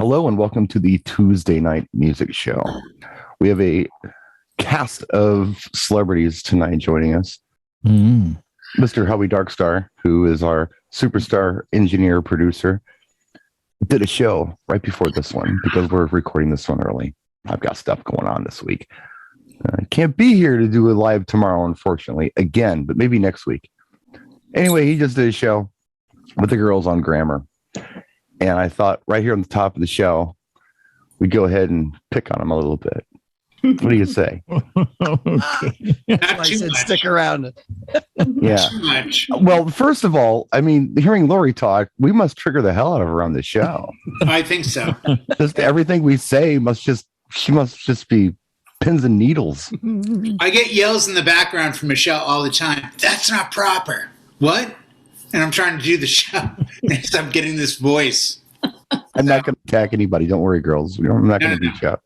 Hello and welcome to the Tuesday Night Music Show. We have a cast of celebrities tonight joining us. Mr. Howie Darkstar, who is our superstar engineer producer, did a show right before this one because we're recording this one early. I've got stuff going on this week. I can't be here to do it live tomorrow, unfortunately, again, but maybe next week. Anyway, he just did a show with the girls on grammar. And I thought right here on the top of the show, we'd go ahead and pick on him a little bit. What do you say? Okay. Not too much. Stick around. Yeah. Too much. Well, first of all, I mean, hearing Lori talk, we must trigger the hell out of her on the show. I think so. Just everything we say she must just be pins and needles. I get yells in the background from Michele all the time. That's not proper. What? And I'm trying to do the show. And I'm getting this voice. I'm not going to attack anybody. Don't worry, girls. I'm not going to beat you up.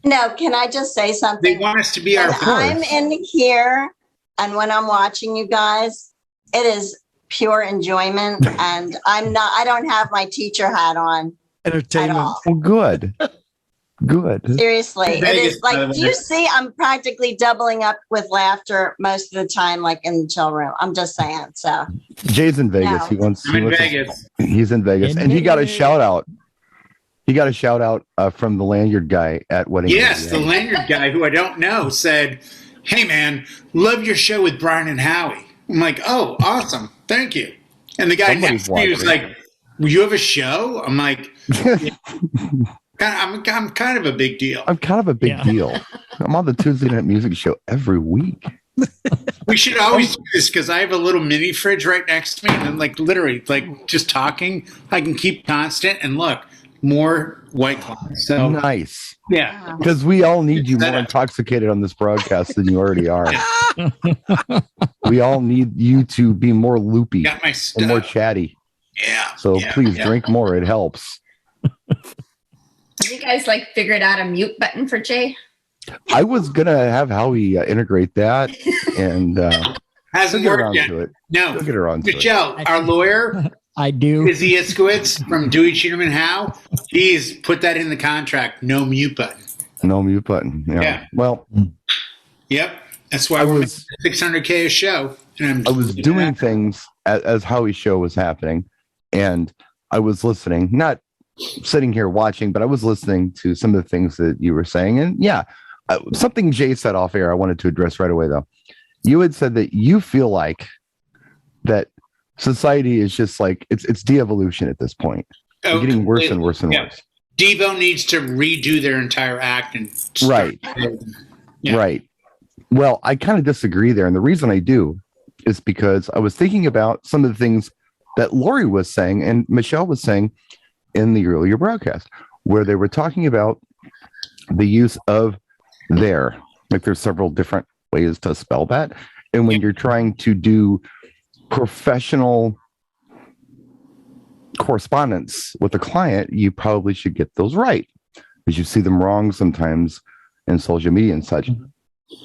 No, can I just say something? They want us to be our When I'm in here and when I'm watching you guys, it is pure enjoyment. And I don't have my teacher hat on at Entertainment. all. Well, good. Seriously. It Vegas, is like, do you see, I'm practically doubling up with laughter most of the time, like in the chill room. I'm just saying. So Jay's in Vegas. No. He's in Vegas. He's in Vegas. And he got a shout out. He got a shout out from the lanyard guy at Wedding. Yes, the lanyard guy who I don't know said, "Hey man, love your show with Brian and Howie." I'm like, "Oh, awesome. Thank you." And the guy next to me was like, "Well, you have a show?" I'm like, yeah. I'm kind of a big deal. I'm kind of a big deal. I'm on the Tuesday Night Music Show every week. We should always do this because I have a little mini fridge right next to me, and like literally, like just talking, I can keep constant. And look, more White Claws. So nice. Yeah, because we all need you more intoxicated on this broadcast than you already are. We all need you to be more loopy got my stuff. and more chatty. Yeah. So please drink more. It helps. Have you guys figured out a mute button for Jay? I was gonna have Howie integrate that, and hasn't get worked around yet. to it. No, We'll get around to it. Michele, our lawyer, I do. Izzy Iskowitz from Dewey Cheaterman Howe. He's put that in the contract. No mute button. No mute button. Yeah. Well, Yep. That's why we're making $600K a show. And I was doing things as Howie's show was happening, and I was listening, not sitting here watching, but I was listening to some of the things that you were saying. And something Jay said off air I wanted to address right away, though. You had said that you feel like that society is just like, it's de-evolution at this point. It's getting worse and worse and worse. Devo needs to redo their entire act. And Right. Well, I kind of disagree there. And the reason I do is because I was thinking about some of the things that Lori was saying and Michele was saying in the earlier broadcast, where they were talking about the use of there. Like there's several different ways to spell that. And when you're trying to do professional correspondence with a client, you probably should get those right, because you see them wrong sometimes in social media and such.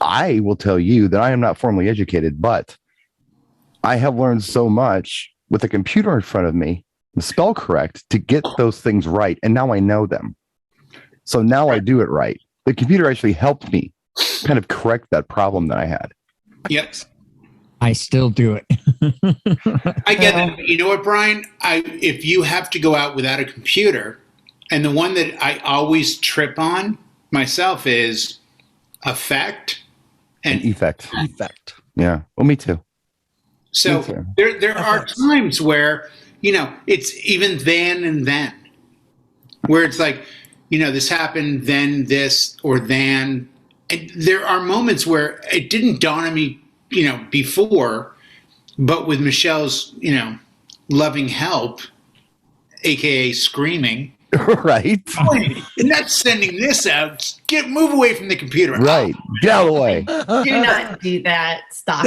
I will tell you that I am not formally educated, but I have learned so much with a computer in front of me, the spell correct, to get those things right. And now I know them. So now I do it right. The computer actually helped me kind of correct that problem that I had. Yep. I still do it. I get that. You know what, Brian? If you have to go out without a computer, and the one that I always trip on myself is effect and effect. Yeah. Well, me too. So there are times where, it's even then and then, where it's like, this happened, then this, or then. And there are moments where it didn't dawn on me, before, but with Michelle's, loving help, AKA screaming. Right. Not sending this out. Move away from the computer. Right. Get out of the way. Do not do that. Stop.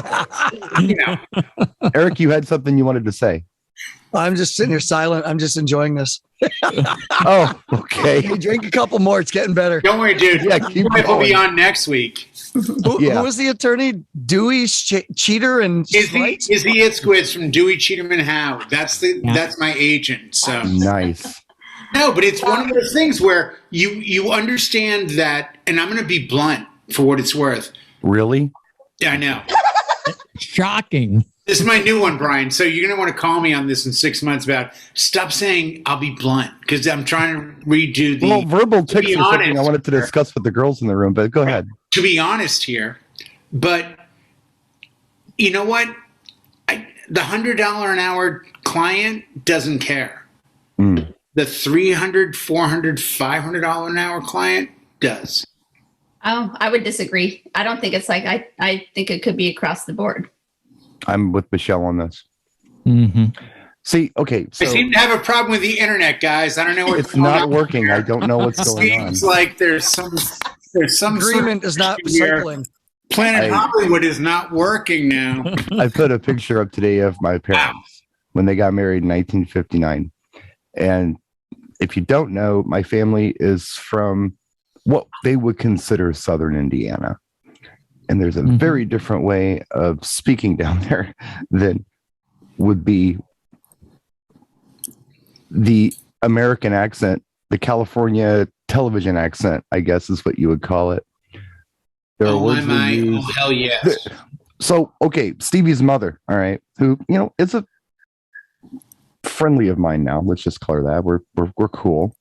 Eric, you had something you wanted to say. I'm just sitting here silent. I'm just enjoying this. Oh, okay. Hey, drink a couple more. It's getting better. Don't worry, dude. Yeah, keep We'll be going. on next week. Who was the attorney? Dewey Cheater and Izzy Itzquitz from Dewey Cheaterman Howe. That's my agent. So Nice. No, but it's one of those things where you understand that, and I'm going to be blunt for what it's worth. Really? Yeah, I know. Shocking. This is my new one, Brian. So you're going to want to call me on this in 6 months about stop saying I'll be blunt because I'm trying to redo the. Well, verbal tics is something honest, I wanted to discuss with the girls in the room, but go ahead. To be honest here, but you know what? The $100 an hour client doesn't care. Mm. The $300, $400, $500 an hour client does. Oh, I would disagree. I don't think it's like I think it could be across the board. I'm with Michele on this. Mm-hmm. See, okay. So I seem to have a problem with the internet, guys. I don't know what's it's not working. I don't know what's going on. Seems like there's some Agreement is not cycling. Planet Hollywood is not working now. I put a picture up today of my parents when they got married in 1959. And if you don't know, my family is from what they would consider Southern Indiana. And there's a very different way of speaking down there than would be the American accent, the California television accent, I guess is what you would call it. There are words we use. Oh, hell yes. So, okay, Stevie's mother, all right, who, is a friendly of mine now. Let's just call her that. We're cool.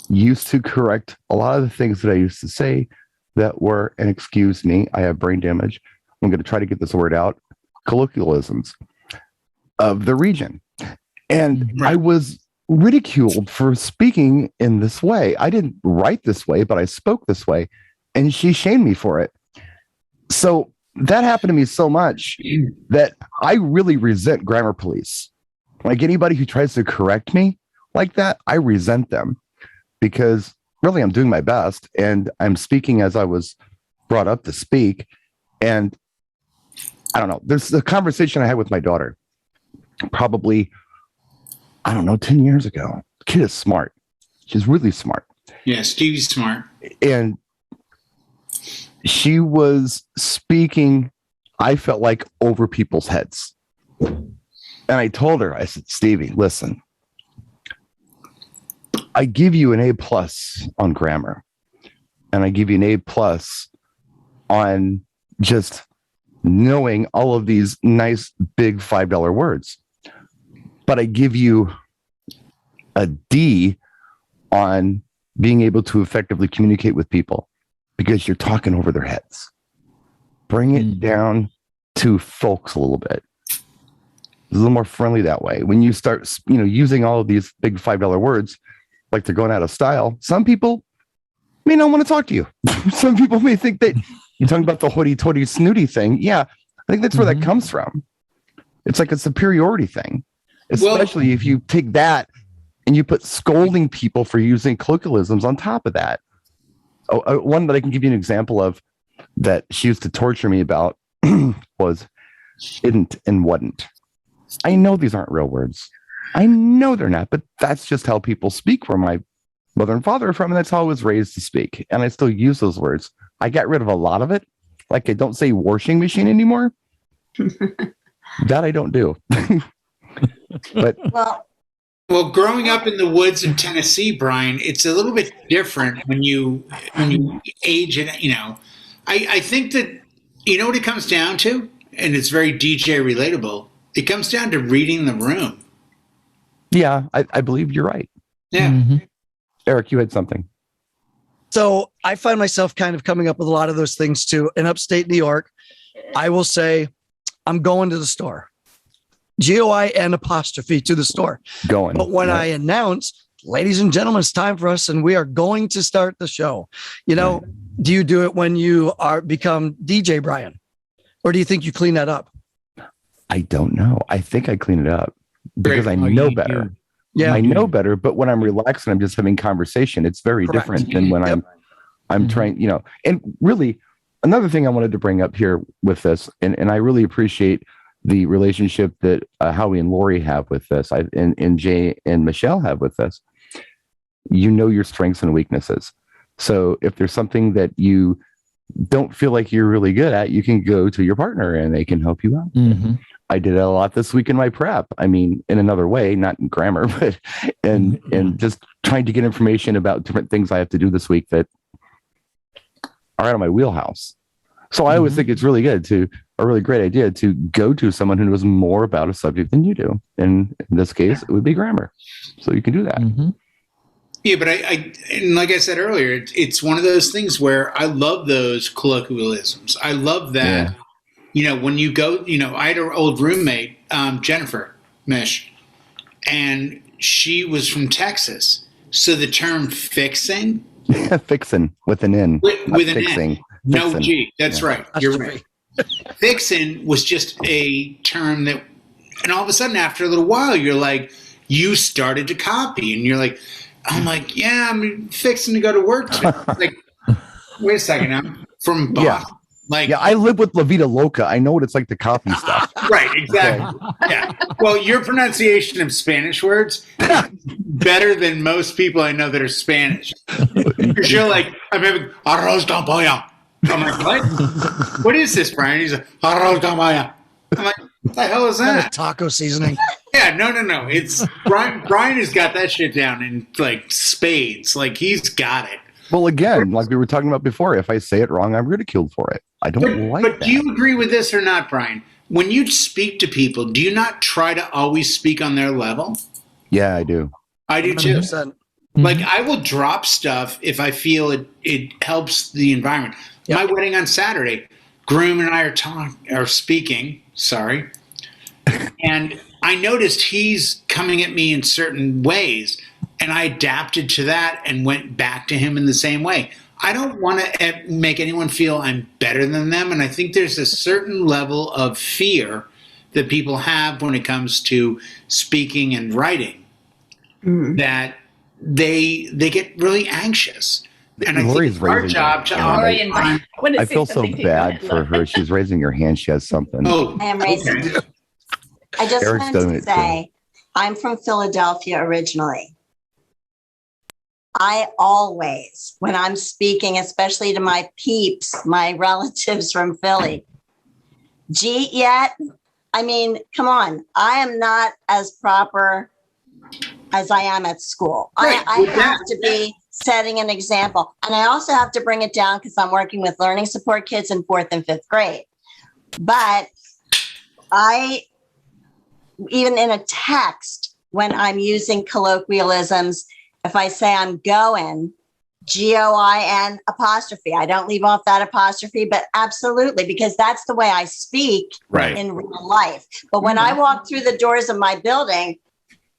Used to correct a lot of the things that I used to say that were, and excuse me, I have brain damage. I'm going to try to get this word out. Colloquialisms of the region. And I was ridiculed for speaking in this way. I didn't write this way, but I spoke this way. And she shamed me for it. So that happened to me so much that I really resent grammar police. Like anybody who tries to correct me like that, I resent them because really I'm doing my best and I'm speaking as I was brought up to speak. And I don't know, there's a conversation I had with my daughter probably, 10 years ago. The kid is smart. She's really smart. Yeah, Stevie's smart. And she was speaking, I felt like, over people's heads. And I told her, I said, Stevie, listen, I give you an A+ on grammar. And I give you an A+ on just knowing all of these nice big $5 words. But I give you a D on being able to effectively communicate with people because you're talking over their heads. Bring it down to folks a little bit. It's a little more friendly that way. When you start, using all of these big $5 words, like they're going out of style, some people may not want to talk to you. Some people may think that you're talking about the hoity-toity snooty thing. Yeah, I think that's where that comes from. It's like a superiority thing, especially if you take that and you put scolding people for using colloquialisms on top of that. One that I can give you an example of that she used to torture me about was "idn't" and "wasn't." I know these aren't real words. I know they're not, but that's just how people speak where my mother and father are from, and that's how I was raised to speak. And I still use those words. I got rid of a lot of it. Like I don't say washing machine anymore. That I don't do. But well, growing up in the woods in Tennessee, Brian, it's a little bit different when you age it. I think that what it comes down to, and it's very DJ relatable. It comes down to reading the room. Yeah, I believe you're right. Yeah. Eric, you had something. So I find myself kind of coming up with a lot of those things too. In upstate New York, I will say, I'm going to the store. GOIN apostrophe to the store. Going. But when I announce, ladies and gentlemen, it's time for us and we are going to start the show. Do you do it when you become DJ Brian? Or do you think you clean that up? I don't know. I think I clean it up because I know better. Yeah, I know better. But when I'm relaxed and I'm just having conversation, it's very different than when I'm trying, and really another thing I wanted to bring up here with this, and I really appreciate the relationship that Howie and Lori have with this, and Jay and Michele have with this. Your strengths and weaknesses. So if there's something that you don't feel like you're really good at, you can go to your partner and they can help you out. Mm-hmm. I did it a lot this week in my prep. I mean, in another way, not in grammar, but and just trying to get information about different things I have to do this week that are out of my wheelhouse. So I always think it's really good a really great idea to go to someone who knows more about a subject than you do. And in this case, it would be grammar. So you can do that. Mm-hmm. Yeah, but and like I said earlier, it's one of those things where I love those colloquialisms. I love that. Yeah. When you go, I had an old roommate, Jennifer Mish, and she was from Texas. So the term fixing. Fixing with an N. With an fixing. N. No Fixin'. G. That's right. You're right. Fixing was just a term that, and all of a sudden after a little while, you're like, you started to copy and you're like, I'm like, yeah, I'm fixing to go to work today. Like, wait a second, I'm from Boston. Yeah, I live with La Vida Loca. I know what it's like to copy stuff. Right, exactly. Yeah. Well, your pronunciation of Spanish words is better than most people I know that are Spanish. Because you're like, I'm having arroz con pollo. I'm like, what? What is this, Brian? He's like, arroz con pollo. I'm like, what the hell is that? Taco seasoning. Yeah, no. It's Brian. Brian has got that shit down in like spades. Like he's got it. Well, again, like we were talking about before, if I say it wrong, I'm ridiculed for it. I don't like that. But do you agree with this or not, Brian? When you speak to people, do you not try to always speak on their level? Yeah, I do. I do too. 100%. Like I will drop stuff if I feel it helps the environment. Yep. My wedding on Saturday, groom and I are speaking. Sorry, and I noticed he's coming at me in certain ways, and I adapted to that and went back to him in the same way. I don't want to make anyone feel I'm better than them, and I think there's a certain level of fear that people have when it comes to speaking and writing that they get really anxious. And I think it's our job to I feel so bad for her. She's raising her hand. She has something. Oh, I am raising. okay. I just Eric's wanted done to it say, I'm from Philadelphia originally. I always, when I'm speaking, especially to my peeps, my relatives from Philly, G yet? I mean, come on. I am not as proper as I am at school. Right. I have to be setting an example. And I also have to bring it down because I'm working with learning support kids in 4th and 5th grade. But even in a text, when I'm using colloquialisms, if I say I'm going, Goin apostrophe, I don't leave off that apostrophe, but absolutely, because that's the way I speak in real life. But when I walk through the doors of my building,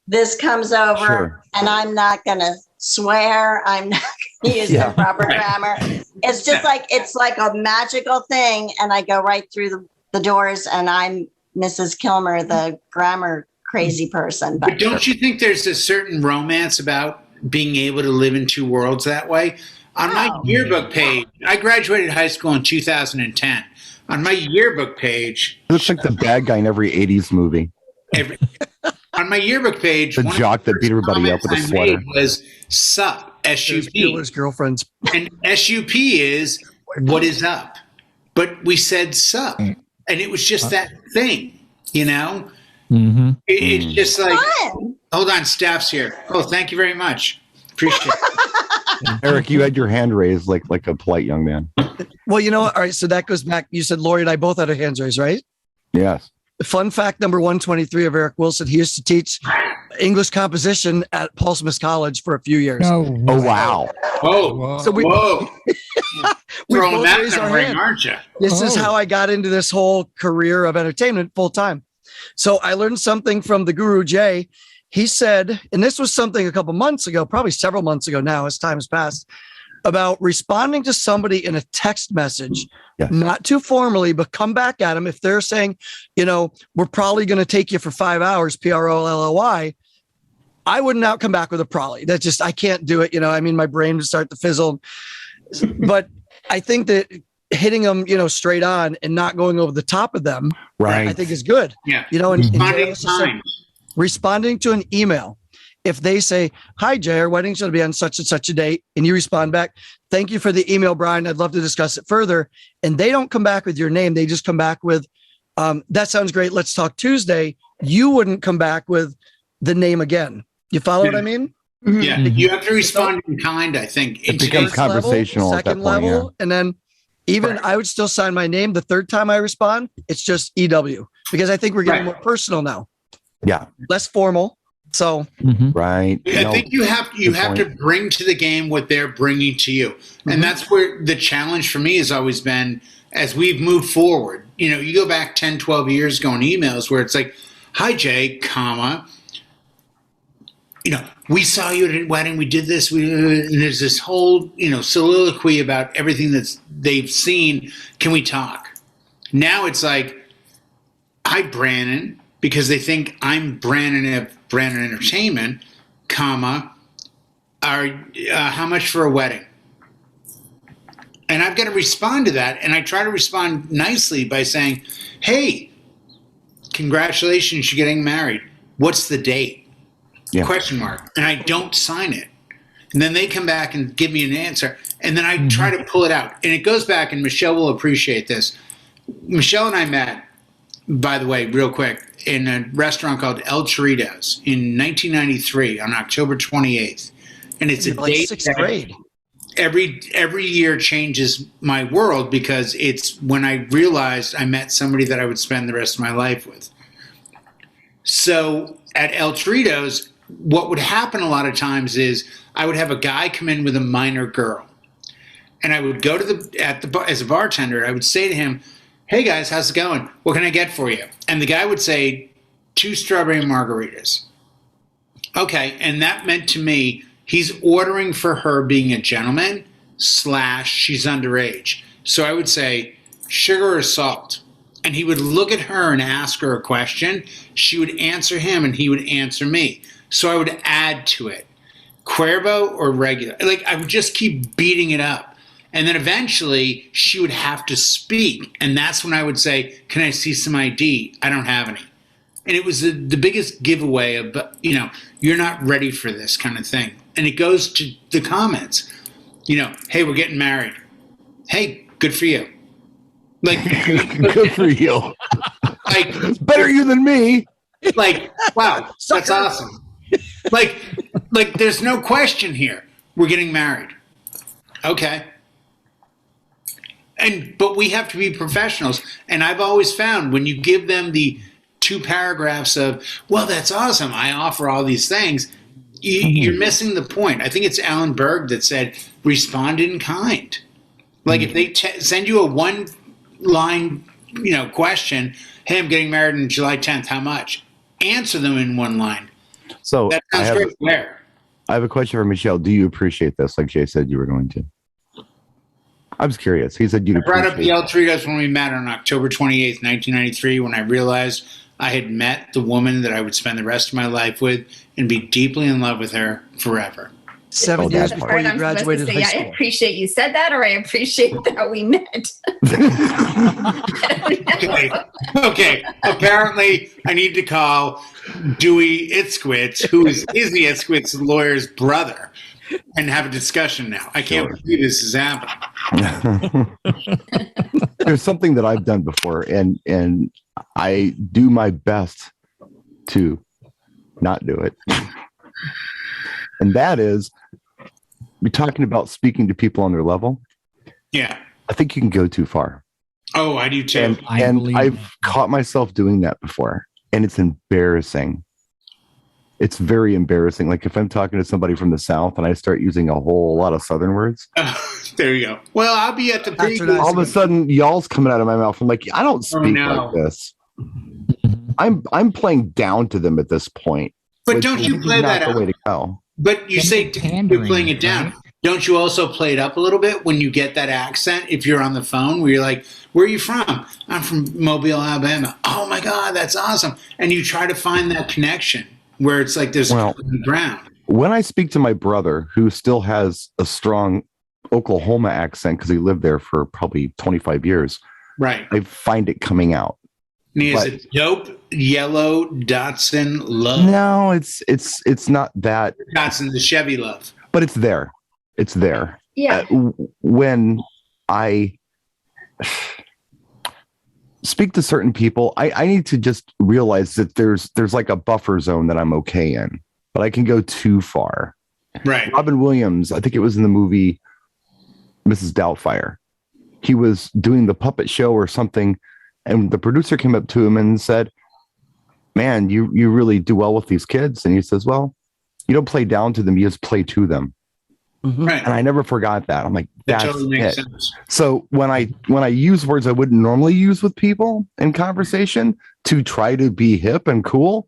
this comes over and I'm not going to swear. I'm not going to use the proper grammar. It's just like, it's like a magical thing. And I go right through the doors and I'm Mrs. Kilmer, the grammar crazy person. But don't you think there's a certain romance about being able to live in two worlds that way? On my yearbook page, I graduated high school in 2010. On my yearbook page, it looks like the bad guy in every 80s movie. On my yearbook page, the jock that beat everybody up with a sweater was SUP, S-U-P. Girlfriends. And S-U-P is what is up. But we said SUP. And it was just that thing, you know? Mm-hmm. It's just like, hold on, staff's here. Oh, thank you very much. Appreciate it. Eric, you had your hand raised like a polite young man. Well, you know what? All right. So that goes back. You said Lori and I both had our hands raised, right? Yes. Fun fact number 123 of Eric Wilson. He used to teach English composition at Paul Smith College for a few years. Oh, wow. Oh, so we whoa. we Throwing both that raised our ring, hand. aren't you? This is how I got into this whole career of entertainment full time. So I learned something from the Guru Jay. He said, and this was something a couple months ago, probably several months ago now as time has passed, about responding to somebody in a text message, not too formally, but come back at them. If they're saying, you know, we're probably going to take you for 5 hours, PROLLY, I would not come back with a probably. That's just, I can't do it. You know, I mean, my brain would start to fizzle. But I think that hitting them, you know, straight on and not going over the top of them, I think is good. Yeah. You know, and Responding responding to an email if they say, "Hi, Jay, our wedding's going to be on such and such a date," and you respond back, "Thank you for the email, Brian. I'd love to discuss it further." And they don't come back with your name. They just come back with, "That sounds great. Let's talk Tuesday." You wouldn't come back with the name again. You follow what I mean? Yeah, you have to respond in kind, I think. It becomes conversational level, at that second point, level, and then even I would still sign my name. The third time I respond, it's just EW, because I think we're getting more personal now. Yeah. Less formal. So right. I think you have to bring to the game what they're bringing to you. And that's where the challenge for me has always been as we've moved forward. You know, you go back 10, 12 years ago in emails where it's like, "Hi, Jay, comma, you know, we saw you at a wedding. We did this. And there's this whole, soliloquy about everything they've seen. Can we talk?" Now it's like, "Hi, Brandon," because they think I'm Brandon of Brandon Entertainment, comma, how much for a wedding? And I've got to respond to that. And I try to respond nicely by saying, "Hey, congratulations, you're getting married. What's the date?" Yeah. Question mark. And I don't sign it. And then they come back and give me an answer. And then I try to pull it out. And it goes back, and Michele will appreciate this. Michele and I met, by the way, real quick, in a restaurant called El Chorritos in 1993 on October 28th. And it's a date sixth grade. Every year changes my world, because it's when I realized I met somebody that I would spend the rest of my life with. So at El Chorritos, what would happen a lot of times is I would have a guy come in with a minor girl, and I would go to as a bartender, I would say to him, "Hey guys, how's it going? What can I get for you?" And the guy would say, 2 strawberry margaritas. Okay, and that meant to me he's ordering for her, being a gentleman / she's underage. So I would say, "Sugar or salt?" And he would look at her and ask her a question. She would answer him, and he would answer me. So I would add to it, Cuervo or regular. Like, I would just keep beating it up. And then eventually she would have to speak. And that's when I would say, "Can I see some ID? I don't have any." And it was the biggest giveaway of, you're not ready for this kind of thing. And it goes to the comments, "Hey, we're getting married. Hey, good for you." Like, good for you. Like, better you than me. Like, wow, that's awesome. Like, there's no question here. We're getting married. Okay. But we have to be professionals. And I've always found when you give them the 2 paragraphs of, "Well, that's awesome, I offer all these things," you're missing the point. I think it's Alan Berg that said, "Respond in kind." Like, if they send you a 1-line, question, "Hey, I'm getting married on July 10th. How much?" Answer them in 1 line. So that sounds great. Where? I have a question for Michele. Do you appreciate this? Like Jay said you were going to. I was curious. He said you brought up the El Chorritos when we met on October 28th, 1993, when I realized I had met the woman that I would spend the rest of my life with and be deeply in love with her forever. 7 years before you graduated high school. I appreciate you said that, or I appreciate that we met. Okay. Apparently, I need to call Dewey Itzkwitz, who is Izzy Itzkwitz's lawyer's brother, and have a discussion now. I can't believe this is happening. There's something that I've done before, and I do my best to not do it. And that is, we're talking about speaking to people on their level. Yeah. I think you can go too far. Oh, I do too. And I've caught myself doing that before, and it's embarrassing. It's very embarrassing. Like if I'm talking to somebody from the South and I start using a whole lot of Southern words. There you go. Well, I'll be at the preview. All of a sudden, y'all's coming out of my mouth. I'm like, I don't speak like this. I'm playing down to them at this point. But don't you play that out? The way to go. But you say you're playing it down. Right? Don't you also play it up a little bit when you get that accent? If you're on the phone, where you're like, "Where are you from?" "I'm from Mobile, Alabama." "Oh my God, that's awesome!" And you try to find that connection where it's like there's common ground. When I speak to my brother, who still has a strong Oklahoma accent because he lived there for probably 25 years, right? I find it coming out. And he has a dope yellow Datsun Love. No, it's not that. Datsun, the Chevy Love. But it's there. It's there. Yeah. When I speak to certain people, I need to just realize that there's like a buffer zone that I'm okay in, but I can go too far. Right. Robin Williams, I think it was in the movie Mrs. Doubtfire. He was doing the puppet show or something, and the producer came up to him and said, "Man, you really do well with these kids." And he says, "Well, you don't play down to them, you just play to them." Mm-hmm. Right. And I never forgot that. I'm like, that's that totally makes it. sense. So when I use words I wouldn't normally use with people in conversation to try to be hip and cool,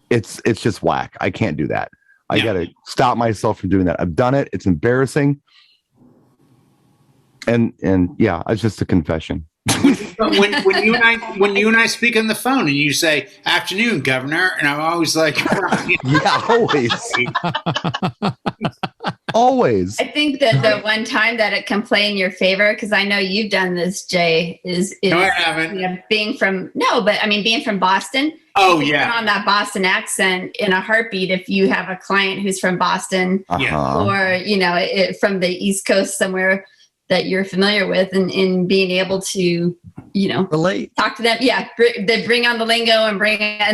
it's just whack. I can't do that. I got to stop myself from doing that. I've done it. It's embarrassing. And yeah, it's just a confession. when you and I speak on the phone and you say "Afternoon, Governor," and I'm always like, yeah, always. Always. I think that the one time that it can play in your favor, because I know you've done this, Jay, is no, I haven't. You know, being from Boston. Oh, you yeah. put on that Boston accent in a heartbeat if you have a client who's from Boston or, from the East Coast somewhere that you're familiar with, and being able to, relate, talk to them. Yeah. They bring on the lingo and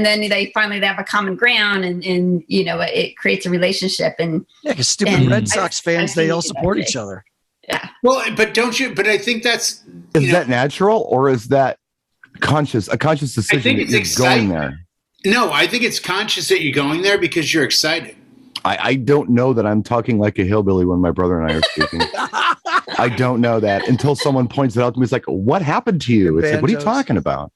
then they have a common ground and it creates a relationship. And yeah, because stupid Red Sox fans, they all support each other. Yeah. Well, but I think that's, is that natural or is that a conscious decision? I think that it's you're going there? No, I think it's conscious that you're going there because you're excited. I don't know that I'm talking like a hillbilly when my brother and I are speaking. I don't know that until someone points it out to me. It's like, what happened to you? It's like, what are you talking about?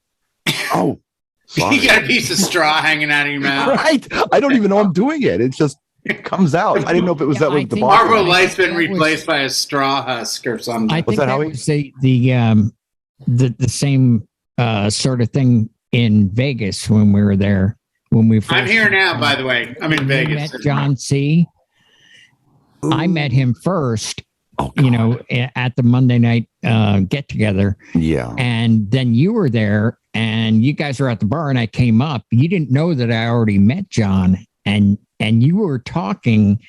Oh, sorry. You got a piece of straw hanging out of your mouth. Right. I don't even know I'm doing it. It just comes out. I didn't know if it was that was the Marlboro Light's been replaced by a straw husk or something. I think that was the same sort of thing in Vegas when we were there. When we first I'm here now, by the way. I'm in Vegas. Met John C. I met him first, at the Monday night get together. Yeah. And then you were there and you guys were at the bar and I came up. You didn't know that I already met John and you were talking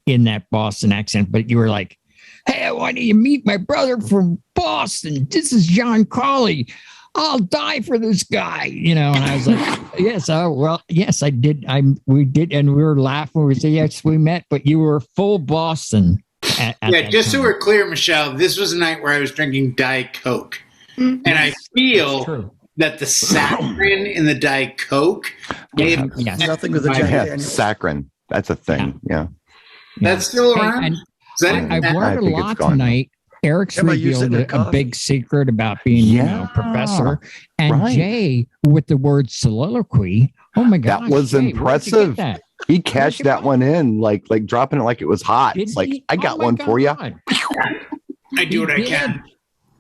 in that Boston accent, but you were like, "Hey, why don't you meet my brother from Boston? This is John Colley. I'll die for this guy," and I was like, "Yes, yes, I did. We did." And we were laughing. We said, "Yes, we met," but you were full Boston. Just so we're clear, Michelle, this was a night where I was drinking Diet Coke. Mm-hmm. And I feel that the saccharin in the Diet Coke gave nothing with the saccharin. That's a thing. Yeah. That's still around. I've learned a lot tonight. Eric's revealed a big secret about being a professor. And Jay, with the word soliloquy, oh my God. That was impressive. He cashed that one in, like dropping it like it was hot. It's like, I got one for you. I do what I can.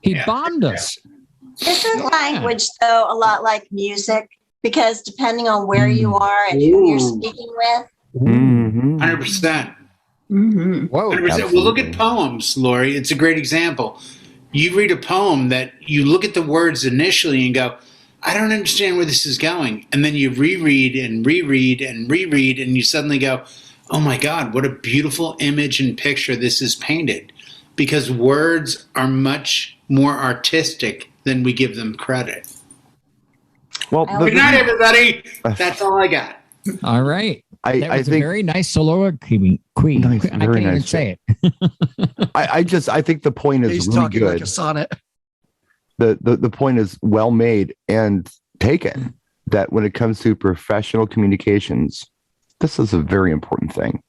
He bombed us. Isn't language, though, a lot like music? Because depending on where you are and who you're speaking with. 100%. Mm-hmm. Whoa, well, look at poems, Lori. It's a great example. You read a poem that you look at the words initially and go, "I don't understand where this is going." And then you reread and reread and reread, and you suddenly go, "Oh my God, what a beautiful image and picture this is painted." Because words are much more artistic than we give them credit. Well, good night, everybody. That's all I got. All right. I think a very nice soliloquy. Nice, I can't even say it. I think the point is He's really talking good. like a sonnet. The point is well made and taken. That when it comes to professional communications, this is a very important thing.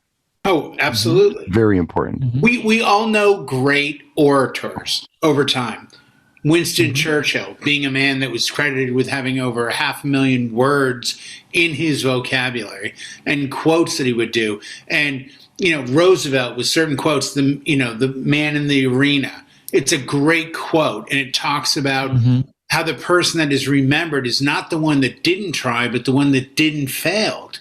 Oh, absolutely. Very important. Mm-hmm. We all know great orators over time. Winston Churchill being a man that was credited with having over 500,000 words in his vocabulary and quotes that he would do. And, Roosevelt with certain quotes, the man in the arena. It's a great quote. And it talks about how the person that is remembered is not the one that didn't try, but the one that didn't failed.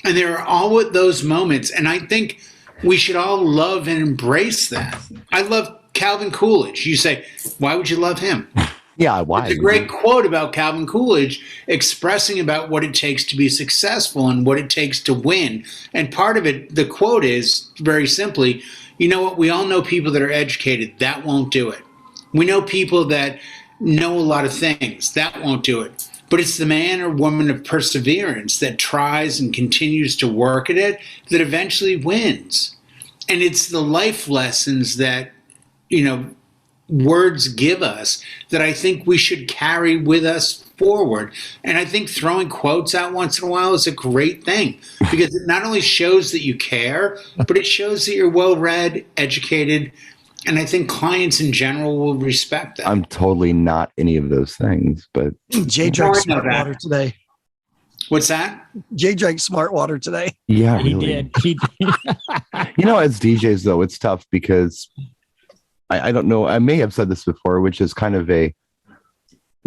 And there are all those moments. And I think we should all love and embrace that. I love Calvin Coolidge. You say, why would you love him? Yeah, why? It's a great quote about Calvin Coolidge expressing about what it takes to be successful and what it takes to win. And part of it, the quote is very simply, you know what? We all know people that are educated. That won't do it. We know people that know a lot of things. That won't do it. But it's the man or woman of perseverance that tries and continues to work at it that eventually wins. And it's the life lessons that, words give us that I think we should carry with us forward. And I think throwing quotes out once in a while is a great thing because it not only shows that you care, but it shows that you're well-read, educated, and I think clients in general will respect that. I'm totally not any of those things, but Jay drank smart water today. What's that? Jay drank smart water today. Yeah, He really. did. He did. As DJs though, it's tough because I don't know. I may have said this before, which is kind of a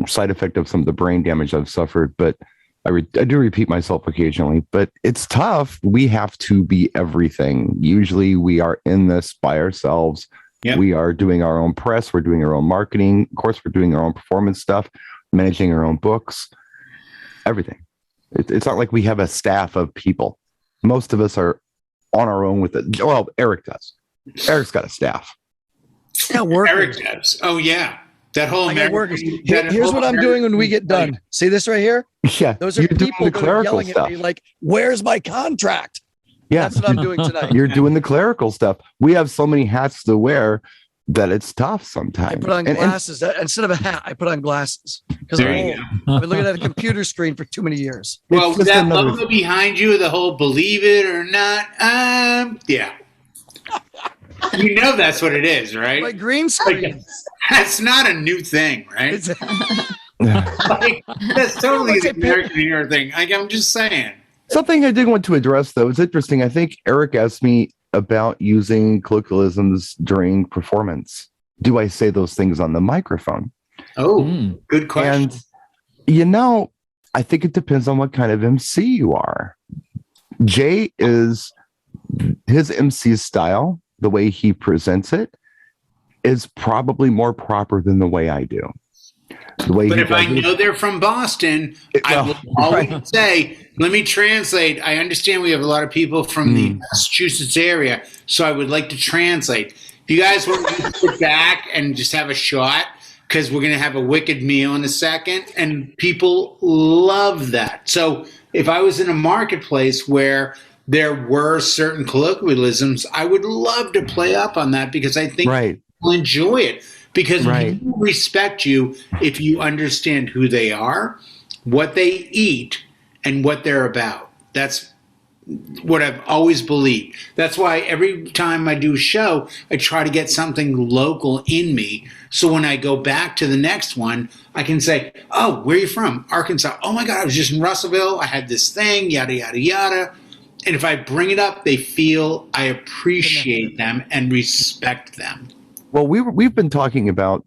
side effect of some of the brain damage I've suffered, but I do repeat myself occasionally, but it's tough. We have to be everything. Usually we are in this by ourselves. Yep. We are doing our own press. We're doing our own marketing. Of course, we're doing our own performance stuff, managing our own books, everything. It's not like we have a staff of people. Most of us are on our own with it. Well, Eric does. Eric's got a staff. Yeah, Eric does. Oh, yeah. That whole workers. Here's what I'm doing when we get done. See this right here? Yeah. Those are people that are yelling at me like, where's my contract? Yeah. That's what I'm doing tonight. You're doing the clerical stuff. We have so many hats to wear that it's tough sometimes. I put on glasses. Instead of a hat, I put on glasses. Because I've been looking at a computer screen for too many years. Well, that logo behind you, the whole believe it or not, yeah. That's what it is, right? Like green screen. That's not a new thing, right? That's totally the American Hero thing. I'm just saying. Something I did want to address, though, is interesting. I think Eric asked me about using colloquialisms during performance. Do I say those things on the microphone? Oh, good question. And, I think it depends on what kind of MC you are. Jay is his MC style, the way he presents it, is probably more proper than the way I do. But if I know they're from Boston, I will always say, let me translate. I understand we have a lot of people from the Massachusetts area, so I would like to translate. If you guys want to sit back and just have a shot, because we're going to have a wicked meal in a second, and people love that. So if I was in a marketplace where there were certain colloquialisms, I would love to play up on that because I think people enjoy it. Because people respect you if you understand who they are, what they eat, and what they're about. That's what I've always believed. That's why every time I do a show, I try to get something local in me. So when I go back to the next one, I can say, oh, where are you from? Arkansas. Oh my God, I was just in Russellville. I had this thing, yada, yada, yada. And if I bring it up, they feel I appreciate them and respect them. Well, we've been talking about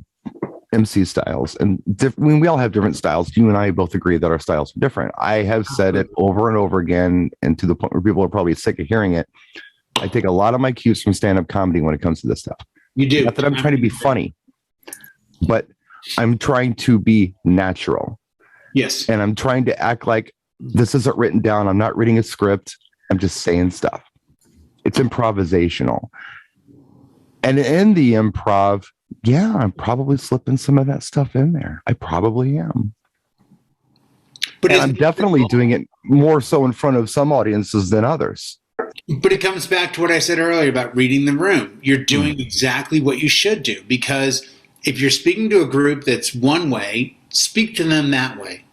MC styles, and we all have different styles. You and I both agree that our styles are different. I have said it over and over again, and to the point where people are probably sick of hearing it. I take a lot of my cues from stand-up comedy when it comes to this stuff. You do. Not that I'm trying to be funny, but I'm trying to be natural. Yes. And I'm trying to act like this isn't written down. I'm not reading a script. I'm just saying stuff. It's improvisational. And in the improv, I'm probably slipping some of that stuff in there. I probably am. But I'm definitely doing it more so in front of some audiences than others. But it comes back to what I said earlier about reading the room. You're doing exactly what you should do, because if you're speaking to a group that's one way, speak to them that way.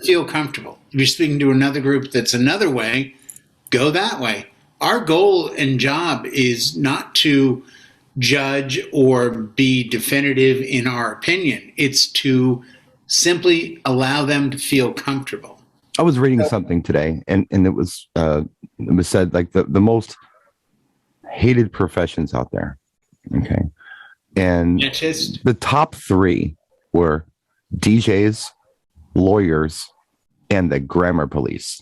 Feel comfortable. If you're speaking to another group that's another way, go that way. Our goal and job is not to judge or be definitive in our opinion. It's to simply allow them to feel comfortable. I was reading something today, and it was said like the most hated professions out there. Okay. And the top 3 were DJs, lawyers, and the grammar police.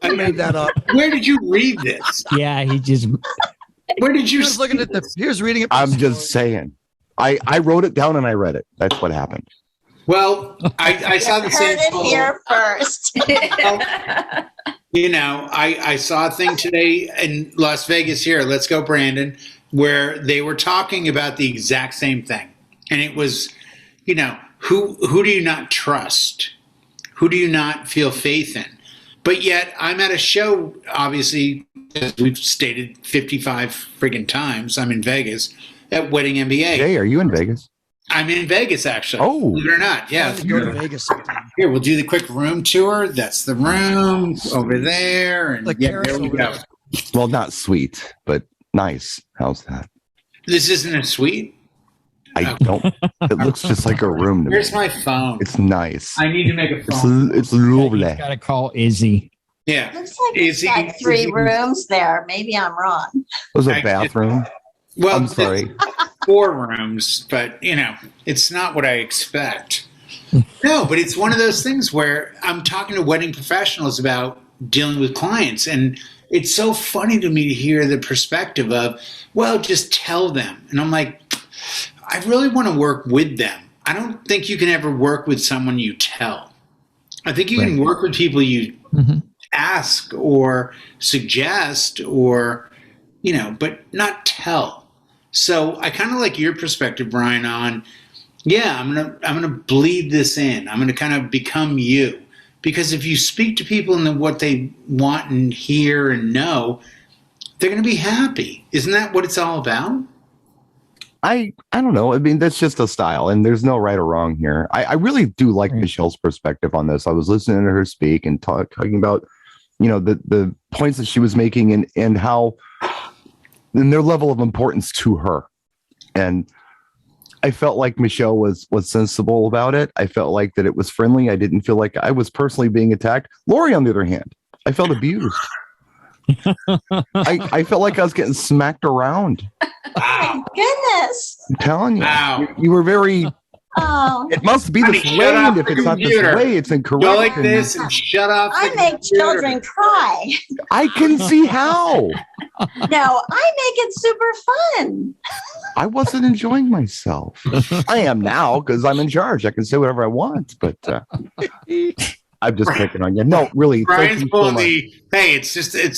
I made that up. Where did you read this? Yeah, he just... Where did you? He was looking at he was reading it. I'm just saying. I wrote it down and I read it. That's what happened. Well, I saw the same. Heard it here first. You know, I saw a thing today in Las Vegas here. Let's go, Brandon, where they were talking about the exact same thing, and it was, you know, who do you not trust? Who do you not feel faith in? But yet, I'm at a show. Obviously, as we've stated 55 friggin' times, I'm in Vegas at Wedding MBA. Jay, are you in Vegas? I'm in Vegas, actually. Oh, believe it or not, yeah. Go to Vegas sometime. Here, we'll do the quick room tour. That's the room over there, and Like yeah, there we over go. there. well, not sweet, but nice. How's that? This isn't a suite. I don't. It looks just like a room to me. Where's my phone? It's nice. I need to make a phone. It's lovely. You got to call Izzy. Yeah. Looks like it's got 3 rooms there. Maybe I'm wrong. Was a bathroom? Well, I'm sorry. 4 rooms, but you know, it's not what I expect. No, but it's one of those things where I'm talking to wedding professionals about dealing with clients, and it's so funny to me to hear the perspective of, well, just tell them. And I'm like, I really want to work with them. I don't think you can ever work with someone you tell. I think you can work with people you ask or suggest or, you know, but not tell. So I kind of like your perspective, Brian, on, yeah, I'm gonna bleed this in. I'm gonna kind of become you, because if you speak to people and what they want and hear and know, they're gonna be happy. Isn't that what it's all about? I don't know. I mean, that's just a style, and there's no right or wrong here. I really do like Michelle's perspective on this. I was listening to her speak and talking about, you know, the points that she was making and how, and their level of importance to her. And I felt like Michelle was sensible about it. I felt like that it was friendly. I didn't feel like I was personally being attacked. Lori, on the other hand, I felt abused. I felt like I was getting smacked around. Oh, goodness. I'm telling you, Wow. you were very. Oh, It must be this Honey, way, shut off and if the it's not this computer. way, it's incorrect. Go like and this and shut off. I the make computer. children cry. I can see how. No, I make it super fun. I wasn't enjoying myself. I am now because I'm in charge. I can say whatever I want, but I'm just picking on you. No, really. Thank Brian's you so pulling much. hey, it's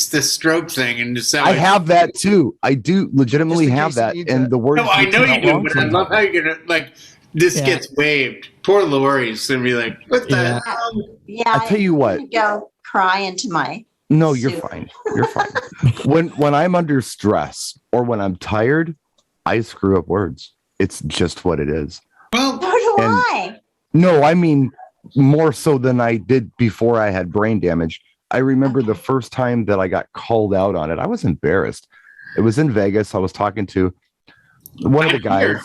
the stroke thing, and just I have that too. I do legitimately Just in have case that. you need And to- the words. No, I know you do, but I love how you're gonna this Yeah. gets waived. Poor Lori's gonna be like, what the Yeah. hell? Yeah, I'll tell you what. I'm gonna go cry into my No, you're soup. fine. You're fine. when I'm under stress or when I'm tired, I screw up words. It's just what it is. Well, So do And- I. No, I mean more so than I did before I had brain damage. I remember the first time that I got called out on it. I was embarrassed. It was in Vegas. I was talking to one of the guys,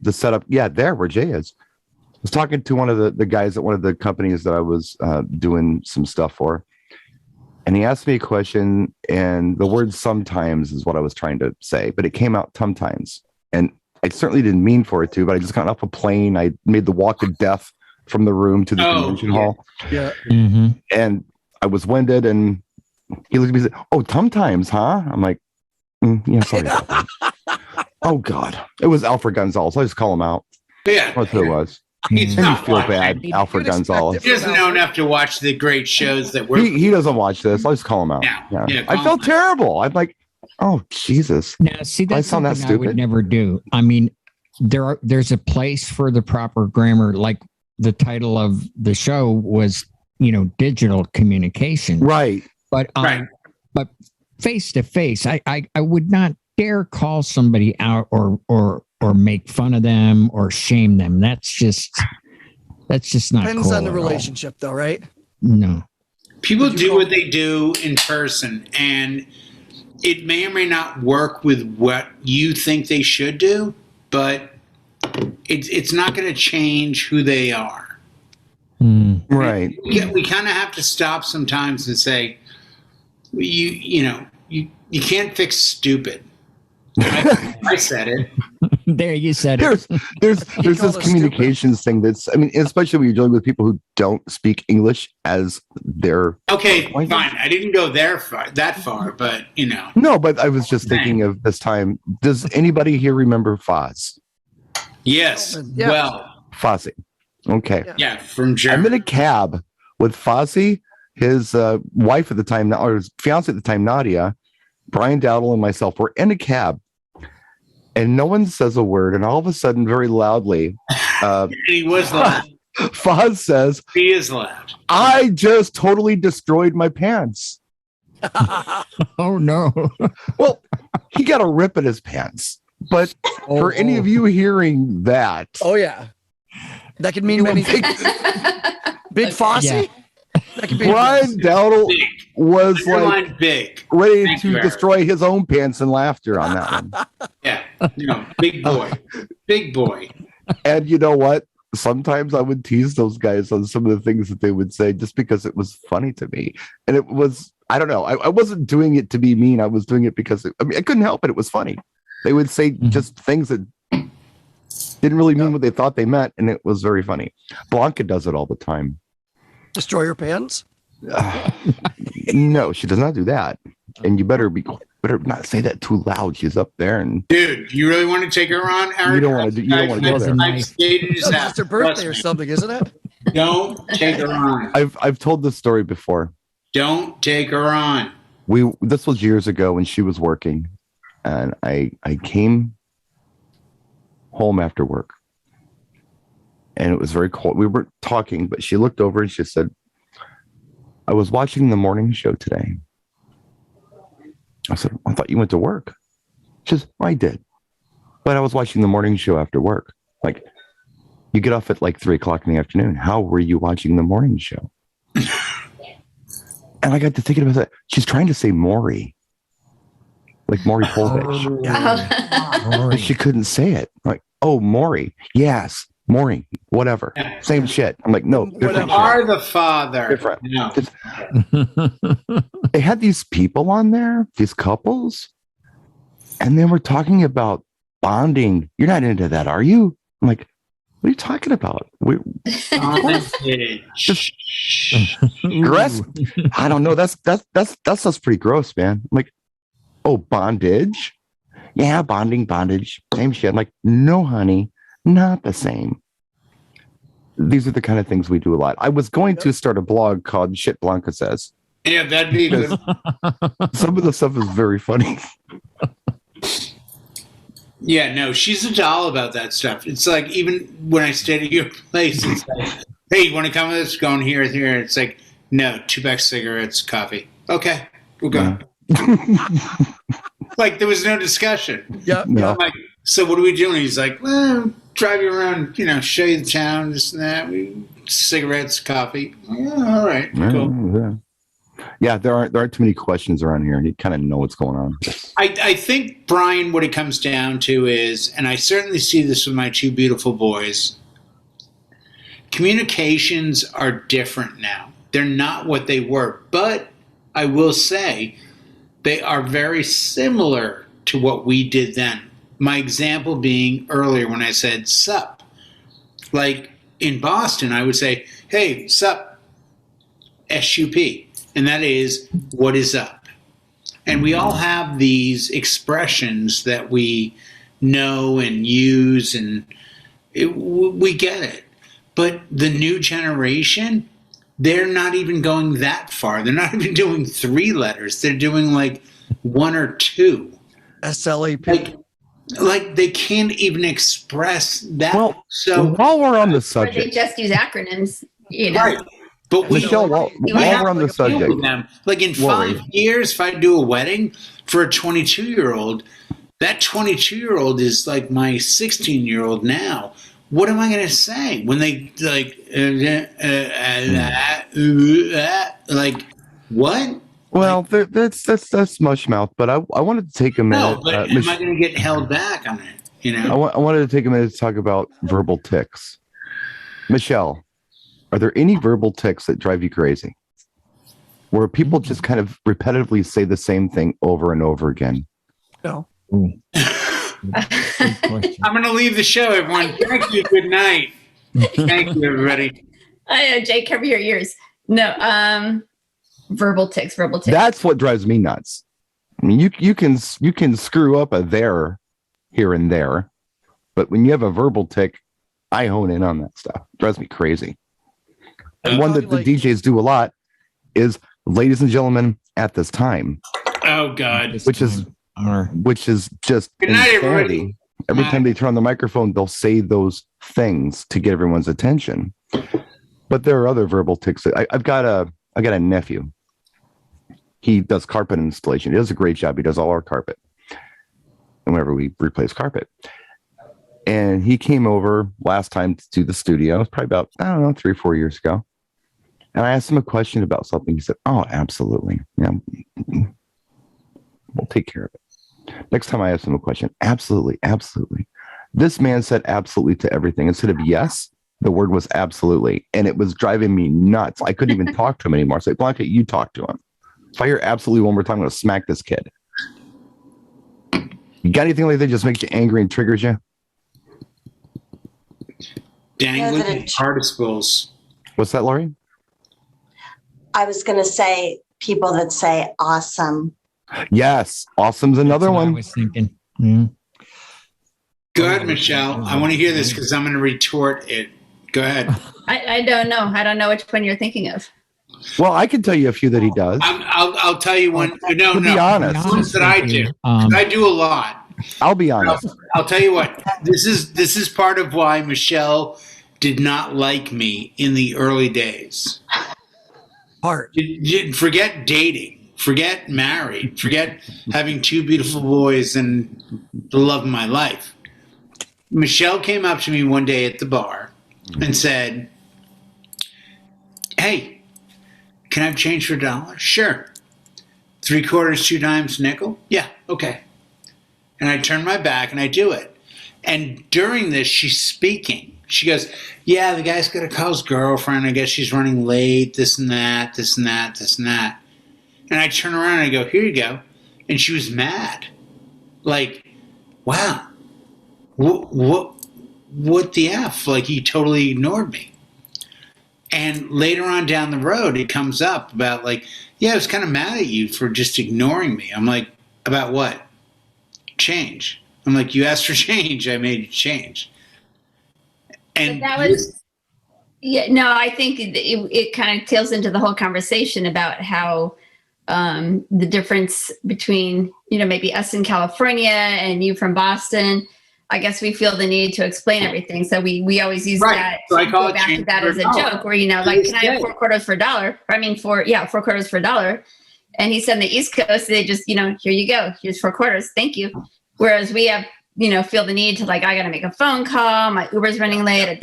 the setup. Yeah, there where Jay is. I was talking to one of the guys at one of the companies that I was doing some stuff for. And he asked me a question, and the word sometimes is what I was trying to say, but it came out sometimes. And I certainly didn't mean for it to, but I just got off a plane. I made the walk of death from the room to the convention hall. Yeah. And I was winded, and he looked at me and said, "Oh, sometimes, huh?" I'm like, yeah, sorry about that. Oh, God. It was Alfred Gonzalez. I just call him out. yeah. That's who it was. He's Made me not feel watching. bad, Alfred Gonzalez. He doesn't know enough to watch the great shows that we're. He doesn't watch this. I'll just call him out. Yeah, I call felt him. terrible. I'm like, oh, Jesus. Now, see, that's sound that something I would stupid? never do. I mean, there's a place for the proper grammar. Like the title of the show was, you know, digital communication. Right. But Right. but face to face, I would not dare call somebody out or make fun of them or shame them. That's just not Depends cool on the at all. relationship, though, right? No. People Would you do call- what they do in person, and it may or may not work with what you think they should do, but it's not going to change who they are. Right. We kind of have to stop sometimes and say, you can't fix stupid. I said it. There, you said it. There's called this us communications thing that's, I mean, especially when you're dealing with people who don't speak English as their Okay, language. fine. I didn't go that far, but No, but I was just thinking of this time. Does anybody here remember Foz? Yes. Yeah. Well, Fozzie. Okay. Yeah, from Germany. I'm in a cab with Fozzie, his wife at the time, or his fiance at the time, Nadia, Brian Dowdle, and myself. We're in a cab, and no one says a word. And all of a sudden, very loudly, he was loud. Foz says, He is loud. I just totally destroyed my pants. Oh, no. Well, he got a rip in his pants. But for any of you hearing that, yeah, that could mean many things. Big Fosse. Yeah. That could be Brian Dowdle was like big, ready to destroy his own pants in laughter on that one. Yeah, big boy, big boy. And you know what? Sometimes I would tease those guys on some of the things that they would say just because it was funny to me. And it was, I don't know, I wasn't doing it to be mean. I was doing it because I couldn't help it. It was funny. They would say just things that didn't really mean what they thought they meant. And it was very funny. Blanca does it all the time. Destroy your pants? No, she does not do that. And you better not say that too loud. She's up there, and dude, you really want to take her on, Eric? You don't want to go there. It's her birthday or something, isn't it? Don't take her on. I've told this story before. Don't take her on. This was years ago when she was working, and I came home after work, and it was very cold. We were talking, but she looked over and she said, I was watching the morning show today. I said, I thought you went to work. She says, I did. But I was watching the morning show after work. Like, you get off at like 3:00 in the afternoon. How were you watching the morning show? And I got to thinking about that. She's trying to say Maury. Like Maury Povich. But she couldn't say it. Like, oh, Maury. Yes. Maury. Whatever. Same shit. I'm like, no. You are the father. Different. No. They had these people on there, these couples, and they were talking about bonding. You're not into that, are you? I'm like, what are you talking about? Just dress. I don't know. That's pretty gross, man. I'm like, oh, bondage? Yeah, bondage, same shit. I'm like, no, honey, not the same. These are the kind of things we do a lot. I was going to start a blog called Shit Blanca Says. Yeah, that'd be good. Some of the stuff is very funny. Yeah, no, she's a doll about that stuff. It's like, even when I stayed at your place, it's like, hey, you want to come with us? Going here. It's like, no, 2 packs of cigarettes, coffee. Okay, we'll go. Like, there was no discussion. Yeah. No. I'm like, so what are we doing? He's like, well, drive you around, show you the town, this and that. Cigarettes, coffee. Yeah, all right, cool. Yeah, there aren't too many questions around here. You kind of know what's going on. I think, Brian, what it comes down to is, and I certainly see this with my 2 beautiful boys, communications are different now. They're not what they were. But I will say they are very similar to what we did then. My example being earlier when I said sup. Like in Boston, I would say, hey, sup, S-U-P. And that is, what is up? And we all have these expressions that we know and use, and we get it. But the new generation, they're not even going that far. They're not even doing 3 letters. They're doing like 1 or 2. SLAP. Like they can't even express that. Well, so while we're on the Or subject, they just use acronyms, Right. But Michelle, while we're on the subject, like in 5 years, if I do a wedding for a 22-year-old, that 22-year-old is like my 16-year-old now. What am I going to say when they like what? Well, that's mush mouth. But I wanted to take a minute. No, but am I going to get held back on it? I wanted to take a minute to talk about verbal tics. Michelle, are there any verbal tics that drive you crazy? Where people just kind of repetitively say the same thing over and over again? No. I'm going to leave the show, everyone. Thank you. Good night. Thank you, everybody. I know, Jake, cover your ears. No, verbal tics. That's what drives me nuts. I mean, you can screw up a there, here and there, But when you have a verbal tic, I hone in on that stuff. It drives me crazy. And one that the DJs do a lot is, ladies and gentlemen, at this time. Oh God. Which is just good night, everybody. Every time they turn on the microphone, they'll say those things to get everyone's attention. But there are other verbal tics. I've got a nephew. He does carpet installation. He does a great job. He does all our carpet. And whenever we replace carpet. And he came over last time to the studio. It was probably about, 3 or 4 years ago. And I asked him a question about something. He said, "Oh, absolutely. Yeah, we'll take care of it." Next time I asked him a question, absolutely, absolutely. This man said absolutely to everything. Instead of yes, the word was absolutely. And it was driving me nuts. I couldn't even talk to him anymore. I said, "Blanca, you talk to him. If I hear absolutely one more time, I'm going to smack this kid." You got anything like that just makes you angry and triggers you? Dangling participles. What's that, Laurie? I was going to say people that say awesome. Yes. Awesome's another one. I was thinking. Mm. Go ahead, Michelle. I want to hear this because I'm going to retort it. Go ahead. I don't know. I don't know which one you're thinking of. Well, I can tell you a few that he does. I'll tell you one. No, to be honest. Ones that I do. I do a lot. I'll be honest. I'll tell you what. This is part of why Michelle did not like me in the early days. Forget dating. Forget married. Forget having 2 beautiful boys and the love of my life. Michelle came up to me one day at the bar and said, "Hey, can I have change for $1? Sure. 3/4, 2 dimes, nickel? Yeah, okay." And I turn my back and I do it. And during this, she's speaking. She goes, "Yeah, the guy's got to call his girlfriend. I guess she's running late, this and that, this and that, this and that." And I turn around and I go, "Here you go." And she was mad. Like, wow, what the F? Like, he totally ignored me. And later on down the road, it comes up about like, "Yeah, I was kind of mad at you for just ignoring me." I'm like, "About what?" "Change." I'm like, "You asked for change. I made you change." And but that was, I think it kind of tails into the whole conversation about how the difference between, maybe us in California and you from Boston. I guess we feel the need to explain everything. So we always use that. So I call go back to that as a joke where, like, can I have 4/4 for $1? I mean, 4/4 for $1. And he said on the East Coast, they just, here you go. Here's 4/4. Thank you. Whereas we have, feel the need to, like, I got to make a phone call. My Uber's running late. And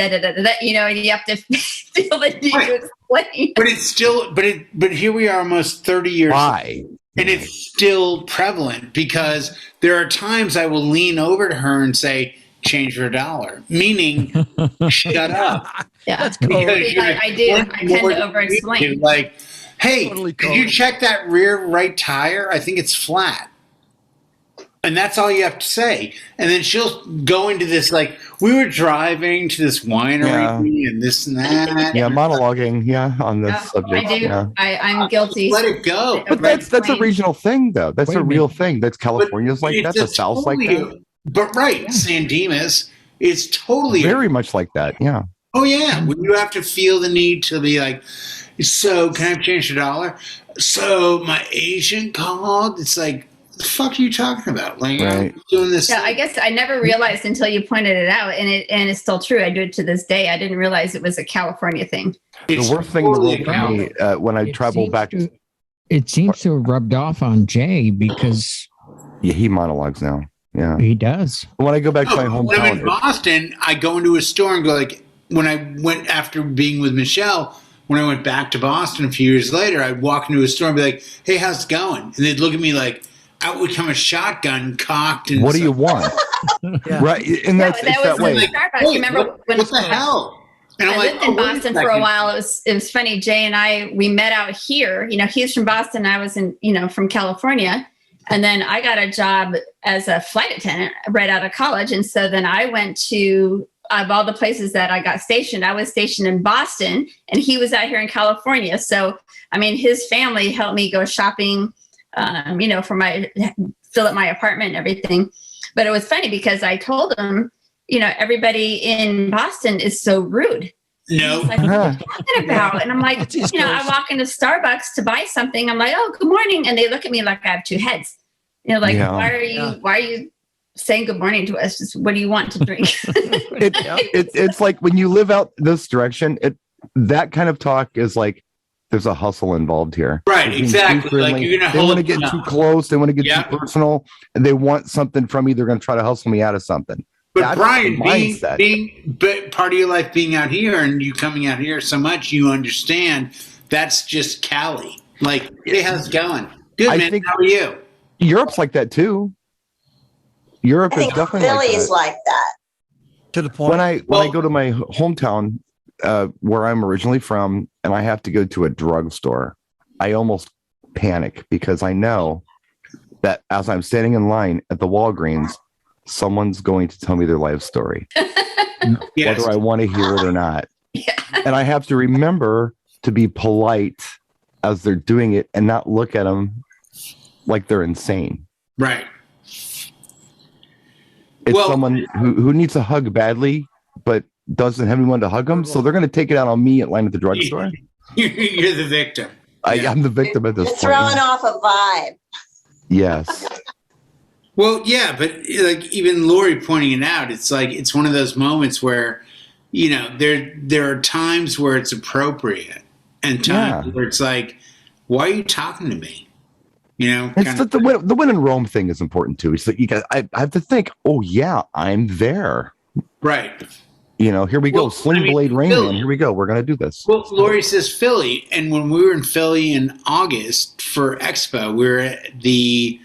you have to feel the need to explain. But it's still, but here we are almost 30 years. Why? And it's still prevalent because there are times I will lean over to her and say, "Change for $1," meaning shut up. Yeah, that's cool. I do. I tend to over-explain. Like, "Hey, could you check that rear right tire? I think it's flat." And that's all you have to say. And then she'll go into this, like, "We were driving to this winery and this and that." Yeah, monologuing, on this subject. I do. Yeah. I'm guilty. Let it go. But that's a regional thing, though. That's a real thing. That's California's like that. The South's like that. But San Dimas is totally very much like that. Yeah. Oh yeah. When you have to feel the need to be like, "So can I change $1? So my agent called." It's like, the fuck are you talking about? Like, I'm doing this. Yeah, I guess I never realized until you pointed it out, and it's still true. I do it to this day. I didn't realize it was a California thing. The worst thing in the world for me when I travel back. It seems to have rubbed off on Jay because he monologues now. Yeah, he does. When I go back to my hometown, when I'm in Boston, I go into a store and go like, when I went after being with Michelle. When I went back to Boston a few years later, I'd walk into a store and be like, "Hey, how's it going?" And they'd look at me like, out would come a shotgun cocked. And what do you want? Right. And that's that way. Like, hey, remember what the hell? And I lived in Boston for a while. It was funny. Jay and I, we met out here. He's from Boston. I was from California. And then I got a job as a flight attendant right out of college. And so then I went to, of all the places that I got stationed, I was stationed in Boston and he was out here in California. So, I mean, his family helped me go shopping, for fill up my apartment and everything. But it was funny because I told him, everybody in Boston is so rude. No. Like, what are you talking about? And I'm like, I walk into Starbucks to buy something. I'm like, oh, good morning. And they look at me like I have two heads. Why are you saying good morning to us? Just what do you want to drink? It's like when you live out this direction, that kind of talk is like, there's a hustle involved here. Right, exactly. Like you're gonna they want to get too close. They want to get too personal. And they want something from me. They're going to try to hustle me out of something. But That's Brian, being part of your life being out here and you coming out here so much, you understand that's just Cali. Like, hey, how's it going? Good, man. How are you? Europe's like that too. Europe is definitely Philly's like that. To the point. When I go to my hometown, where I'm originally from, and I have to go to a drugstore, I almost panic because I know that as I'm standing in line at the Walgreens, someone's going to tell me their life story, whether I want to hear it or not. Yeah. And I have to remember to be polite as they're doing it and not look at them like they're insane. Right. It's someone who needs a hug badly, but doesn't have anyone to hug them. So they're going to take it out on me at line at the drugstore. You're the victim. I'm the victim at this point. Throwing off a vibe. Yes. Well, yeah, but like even Lori pointing it out, it's like it's one of those moments where, there are times where it's appropriate and times where it's like, why are you talking to me? It's the win in Rome thing is important too. It's like I have to think, oh yeah, I'm there. Right. Here we go. Sling Blade Rain Man. Here we go. We're going to do this. Well, Lori says Philly. And when we were in Philly in August for Expo, we were at the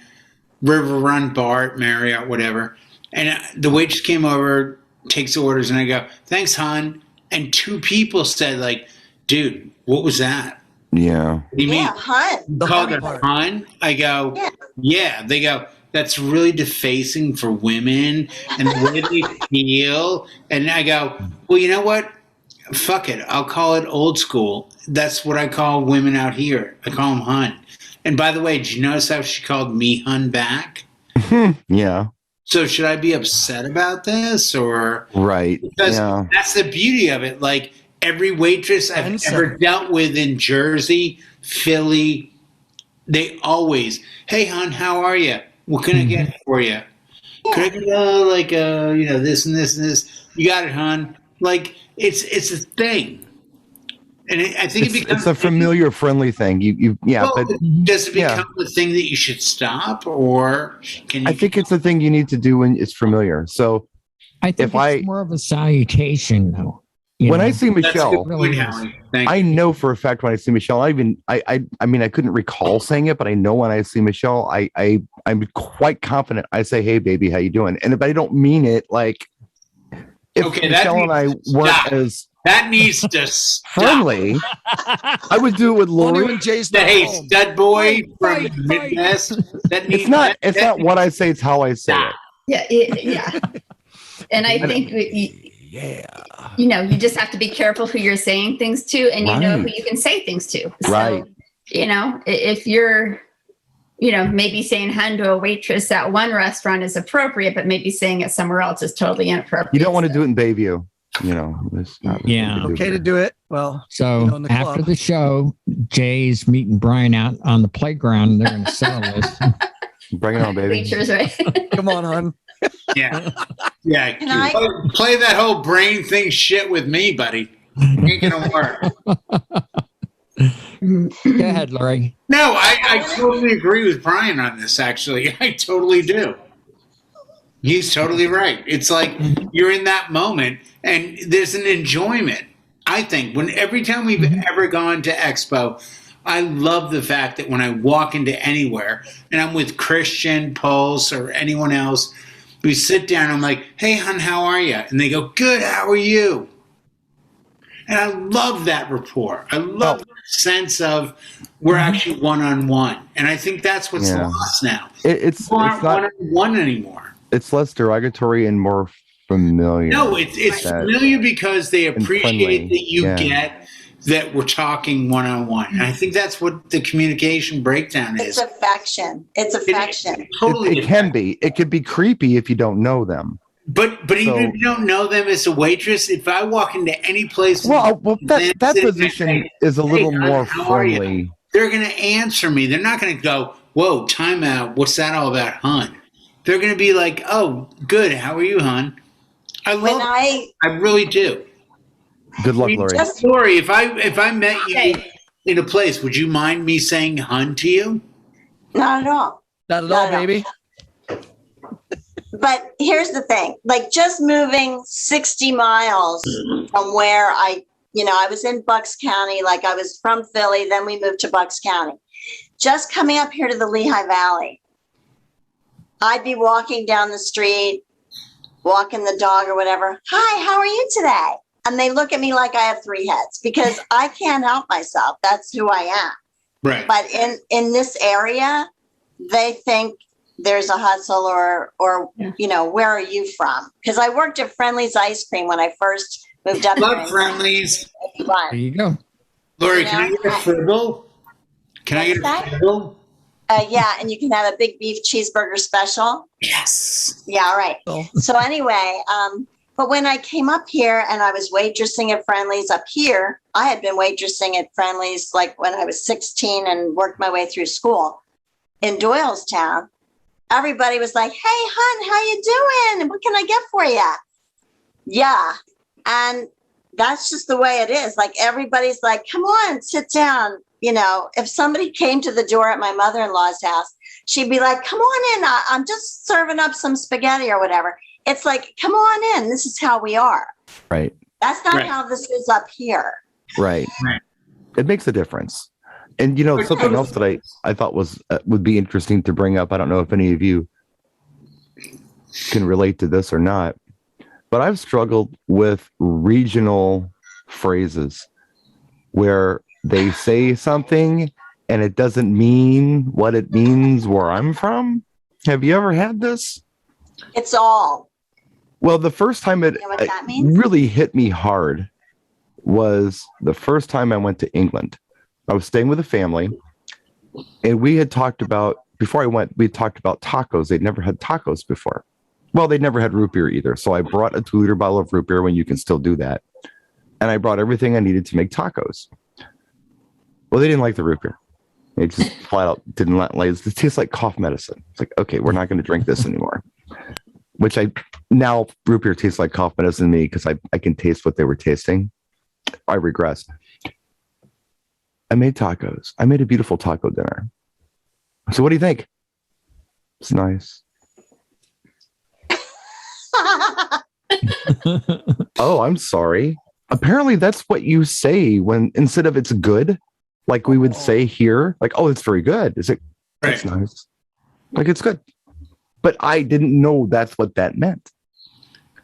River Run Bar at Marriott, whatever. And the waitress came over, takes orders, and I go, thanks, hon. And two people said, like, dude, what was that? Yeah. What do you mean? Hun. You called her hun? I go, yeah. They go, that's really defacing for women and the way they feel. And I go, well, you know what? Fuck it. I'll call it old school. That's what I call women out here. I call them hun. And by the way, did you notice how she called me hun back? Yeah. So should I be upset about this or? Right. Because that's the beauty of it. Like every waitress I've ever dealt with in Jersey, Philly, they always, hey hun, how are you? What can I get for you? Could I get this and this and this? You got it, hon. Like it's a thing, and I think it's a familiar, friendly thing. But does it become the thing that you should stop, or can you? I think it's the thing you need to do when it's familiar. So I think it's more of a salutation, though. When I see Michele, I know for a fact when I see Michele, I mean, I couldn't recall saying it, but I know when I see Michele, I'm quite confident. I say, "Hey, baby, how you doing?" And if I don't mean it, like if Michele and I weren't as that needs to stop. Friendly, I would do it with Lori. Only when Jay's not home. Stud boy from the Midwest. It's not what I say; it's how I say it. Yeah. And I think. You just have to be careful who you're saying things to, and you know who you can say things to. So, if you're, maybe saying hun to a waitress at one restaurant is appropriate, but maybe saying it somewhere else is totally inappropriate. You don't want to do it in Bayview. It's not okay to do it. Well, so after the show, Jay's meeting Brian out on the playground. They're going to settle this. Bring it on, baby. Features, right? Come on, hon. Yeah. Play that whole brain thing shit with me, buddy. Ain't gonna work. Go ahead, Lori. No, I totally agree with Brian on this, actually. I totally do. He's totally right. It's like you're in that moment and there's an enjoyment. I think every time we've ever gone to Expo, I love the fact that when I walk into anywhere and I'm with Christian, Pulse, or anyone else, we sit down, I'm like, hey, hon, how are you? And they go, good, how are you? And I love that rapport. I love the sense of we're actually one-on-one. And I think that's what's lost now. It's not one-on-one anymore. It's less derogatory and more familiar. No, it's familiar because they appreciate that you get that we're talking one-on-one. And I think that's what the communication breakdown is. It's affection. It's affection. It can be. It could be creepy if you don't know them. But even if you don't know them as a waitress, if I walk into any place, that position is a little more friendly. They're going to answer me. They're not going to go, "Whoa, time out. What's that all about, hun?" They're going to be like, "Oh, good. How are you, hun?" I really do. Good luck, Lori. Lori, if I met you in a place, would you mind me saying "hun" to you? Not at all. Not at all, baby. But here's the thing, like just moving 60 miles from where I was in Bucks County, like I was from Philly, then we moved to Bucks County. Just coming up here to the Lehigh Valley, I'd be walking down the street, walking the dog or whatever. Hi, how are you today? And they look at me like I have three heads because I can't help myself. That's who I am. Right. But in this area, they think there's a hustle or where are you from? Because I worked at Friendly's Ice Cream when I first moved up. Love Friendly's. There you go. Lori, can I get a fribble? Can I get a fribble? Yeah, and you can have a big beef cheeseburger special. Yes. Yeah, all right. Cool. So anyway, but when I came up here and I was waitressing at Friendly's up here, I had been waitressing at Friendly's like when I was 16 and worked my way through school in Doylestown. Everybody was like, "Hey, hun, how you doing? What can I get for you?" Yeah. And that's just the way it is. Like, everybody's like, "Come on, sit down." If somebody came to the door at my mother-in-law's house, she'd be like, "Come on in. I'm just serving up some spaghetti or whatever." It's like, come on in. This is how we are. Right. That's not how this is up here. Right. It makes a difference. And, something else that I thought would be interesting to bring up. I don't know if any of you can relate to this or not, but I've struggled with regional phrases where they say something and it doesn't mean what it means where I'm from. Have you ever had this? It's all. Well, the first time it really hit me hard was the first time I went to England. I was staying with a family, and we had talked about, before I went, we talked about tacos. They'd never had tacos before. Well, they'd never had root beer either. So I brought a 2-liter bottle of root beer when you can still do that. And I brought everything I needed to make tacos. Well, they didn't like the root beer. They just flat out didn't like it. It tastes like cough medicine. It's like, okay, we're not going to drink this anymore. Which now root beer tastes like cough medicine to me because I can taste what they were tasting. I regress. I made tacos. I made a beautiful taco dinner. So what do you think? It's nice. Oh, I'm sorry. Apparently that's what you say when, instead of "it's good," like we would say here, like, "Oh, it's very good." Is it? That's nice. Like, it's good. But I didn't know that's what that meant.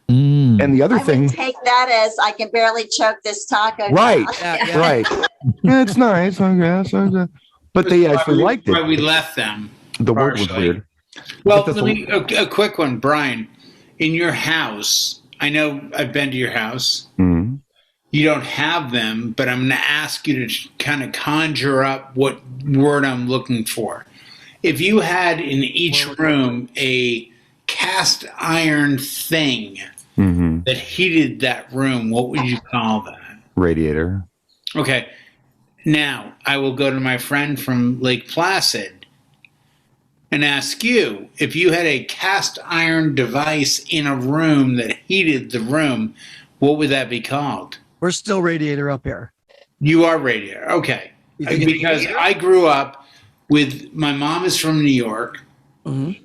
And the other thing, would take that as I can barely choke this taco. Right. Right. Yeah, it's nice, I guess. But they actually liked it. Why we left them. The word was weird. Well, let me a quick one, Brian. In your house, I know I've been to your house. Mm-hmm. You don't have them, but I'm going to ask you to kind of conjure up what word I'm looking for. If you had in each room a cast iron thing that heated that room, what would you call that? Radiator. Okay. Now, I will go to my friend from Lake Placid and ask you, if you had a cast iron device in a room that heated the room, what would that be called? We're still radiator up here. You are radiator. Okay. Because I grew up with, my mom is from New York. Mm-hmm.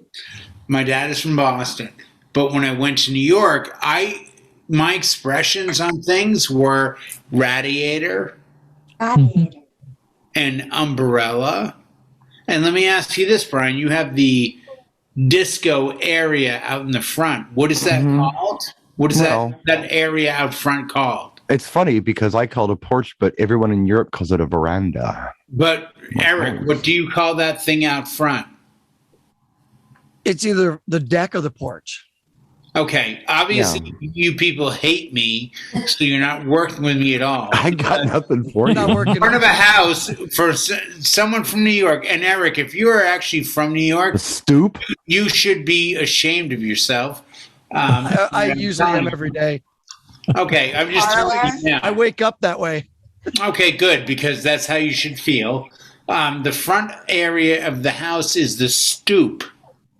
My dad is from Boston. But when I went to New York, my expressions on things were radiator and umbrella. And let me ask you this, Brian. You have the disco area out in the front. What is that called? What is that area out front called? It's funny because I call it a porch, but everyone in Europe calls it a veranda. But Eric, what do you call that thing out front? It's either the deck or the porch. Okay, obviously you people hate me, so you're not working with me at all. I got nothing for you. In front of a house for someone from New York, and Eric, if you are actually from New York, the stoop, you should be ashamed of yourself. I usually am every day. Okay, I'm just telling you now. I wake up that way. Okay, good, because that's how you should feel. The front area of the house is the stoop.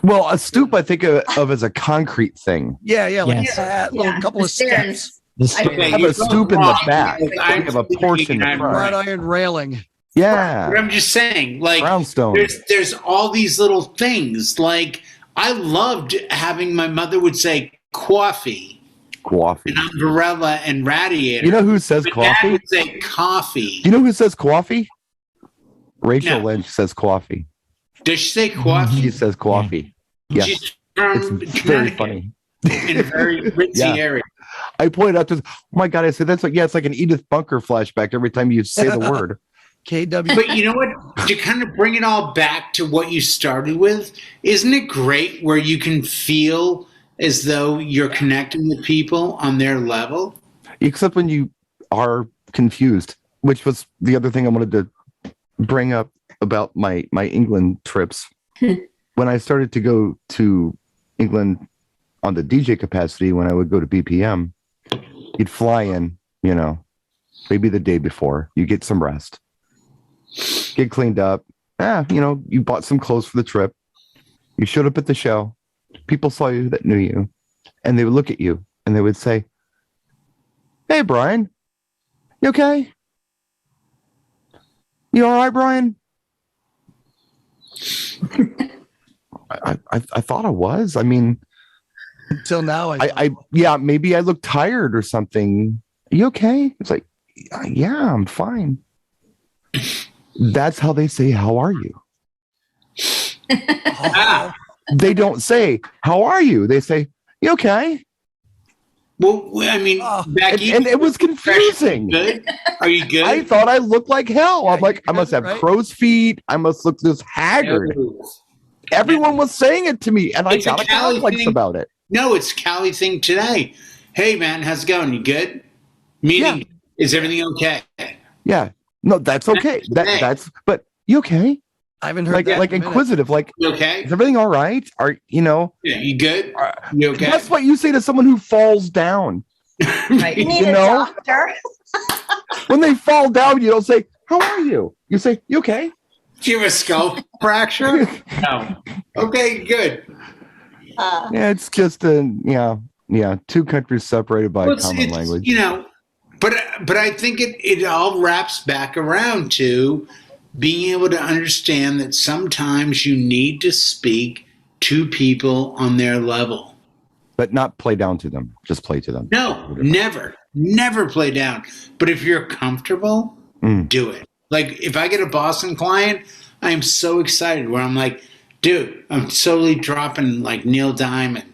Well, a stoop I think of as a concrete thing. Yeah, like Yes. a little couple The of steps. stairs. Okay, I have a stoop in the back. We have a porch in the I'm front. Wrought iron railing. Yeah. But I'm just saying, like, Brownstone. there's all these little things. Like, I loved having my mother would say coffee, Coffee. an umbrella, and radiator. You know who says But Dad coffee? would say coffee. You know who says coffee? Rachel No. Lynch says coffee. Does she say coffee? She says coffee. Yes. She's from It's very Connecticut, funny. in a very ritzy Yeah. area. I pointed out to, oh my God, I said, that's like, yeah, it's like an Edith Bunker flashback every time you say the word. KW. But you know what? To kind of bring it all back to what you started with, isn't it great where you can feel as though you're connecting with people on their level? Except when you are confused, which was the other thing I wanted to bring up about my England trips. When I started to go to England on the DJ capacity, when I would go to BPM, you'd fly in, maybe the day before, you get some rest, get cleaned up. You bought some clothes for the trip. You showed up at the show. People saw you that knew you, and they would look at you and they would say, "Hey, Brian, you okay? You all right, Brian?" I thought I was. I mean, Until now, maybe I look tired or something. Are you okay? It's like, yeah, I'm fine. That's how they say, "How are you?" They don't say, "How are you?" They say, "You okay?" Well, I mean, Becky, And it was confusing. good? Are you good? I thought I looked like hell. I'm like, I must have right? crow's feet. I must look this haggard. Everyone was saying it to me, and I It's a got a Cali complex thing. about it. No, it's Callie thing today. Hey, man, how's it going? You good? Meaning, is everything okay? Yeah. No, that's okay. But you okay? I haven't heard that. Like in a minute. inquisitive, like, You okay? is everything all right? Yeah, you good? You okay? That's what you say to someone who falls down. Right. You need You a know? doctor. When they fall down, you don't say, "How are you?" You say, "You okay?" Do you have a skull fracture? No. Okay, good. Yeah, it's just two countries separated by common language. But I think it all wraps back around to being able to understand that sometimes you need to speak to people on their level. But not play down to them. Just play to them. No, never play down. But if you're comfortable, do it. Like if I get a Boston client, I am so excited where I'm like, dude, I'm slowly dropping like Neil Diamond,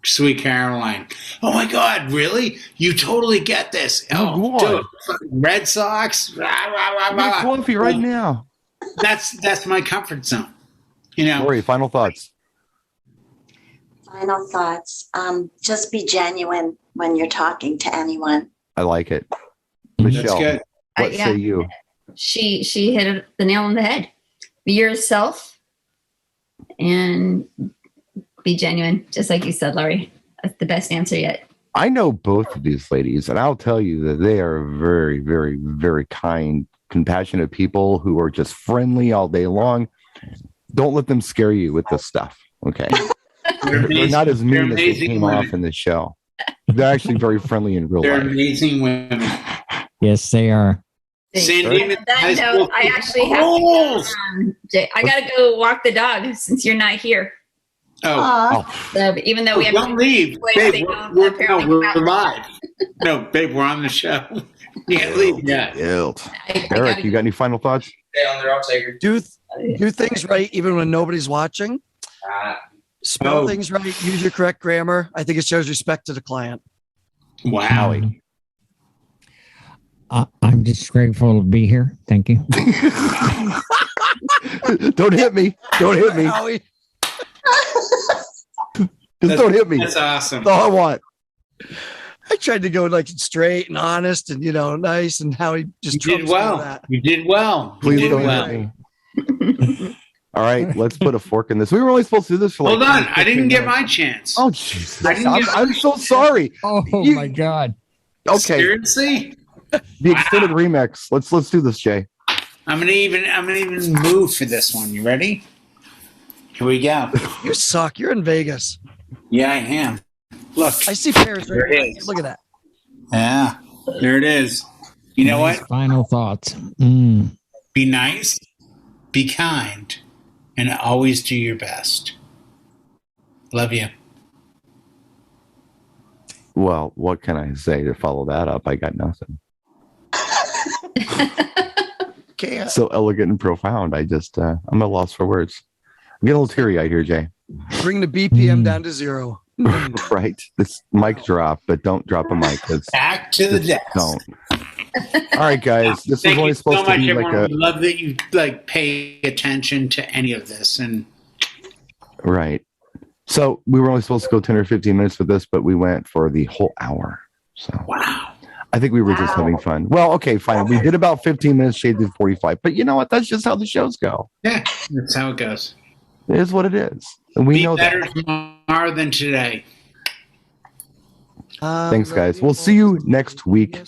Sweet Caroline. Oh my God, really? You totally get this. Oh, dude, Red Sox. Rah, rah, rah, I need coffee right now. That's my comfort zone. Lori, final thoughts. Final thoughts. Just be genuine when you're talking to anyone. I like it. That's Michelle, good. what Yeah. say you? She hit the nail on the head. Be yourself and be genuine, just like you said, Laurie. That's the best answer yet. I know both of these ladies, and I'll tell you that they are very, very, very kind, compassionate people who are just friendly all day long. Don't let them scare you with this stuff, okay? They're not as mean as they came off in the show. They're actually very friendly in real They're life. amazing women. Yes, they are. San On Diego that High note, School I actually have to go, Jay. I gotta go walk the dog since you're not here. Oh, Aw. So even though we have don't leave, Wait, babe. they don't We're apparently come out. live. No, babe, we're on the show. You can't leave yet. Guilt. I Eric, gotta you got any final thoughts? Stay on there, I'll take her. Do things right even when nobody's watching. Spell Oh. things right. Use your correct grammar. I think it shows respect to the client. Wow. Howie. I'm just grateful to be here. Thank you. Don't hit me. Don't hit me. Howie. Just don't hit me. That's awesome. That's all I want. I tried to go like straight and honest and nice, and Howie just You did trumps me with well. that. You did well. You Please did don't well. hit me. All right, let's put a fork in this. We were only supposed to do this for Hold on. I didn't get my chance. Oh, Jesus. I'm so sorry. Oh, my God. Okay. Seriously? The extended remix. Let's do this, Jay. I'm gonna even move for this one. You ready? Here we go. You suck. You're in Vegas. Yeah, I am. Look. I see Paris right There it here. is. Look at that. Yeah. There it is. You know what? Final thoughts. Be nice, be kind, and always do your best. Love you. Well, what can I say to follow that up? I got nothing. Can't. So elegant and profound. I'm at a loss for words. I'm getting a little teary-eyed here, Jay. Bring the BPM down to 0. Right. This mic drop, but don't drop a mic. Back to the desk. Don't. All right, guys. This is Thank only you supposed so to much, be everyone. like We love that you pay attention to any of this. And right. So we were only supposed to go 10 or 15 minutes with this, but we went for the whole hour. So wow. I think we were just having fun. Well, okay, fine. We did about 15 minutes, shaved to 45. But you know what? That's just how the shows go. Yeah, that's how it goes. It is what it is. And we know better that. tomorrow than today. Thanks, guys. We'll see you next week.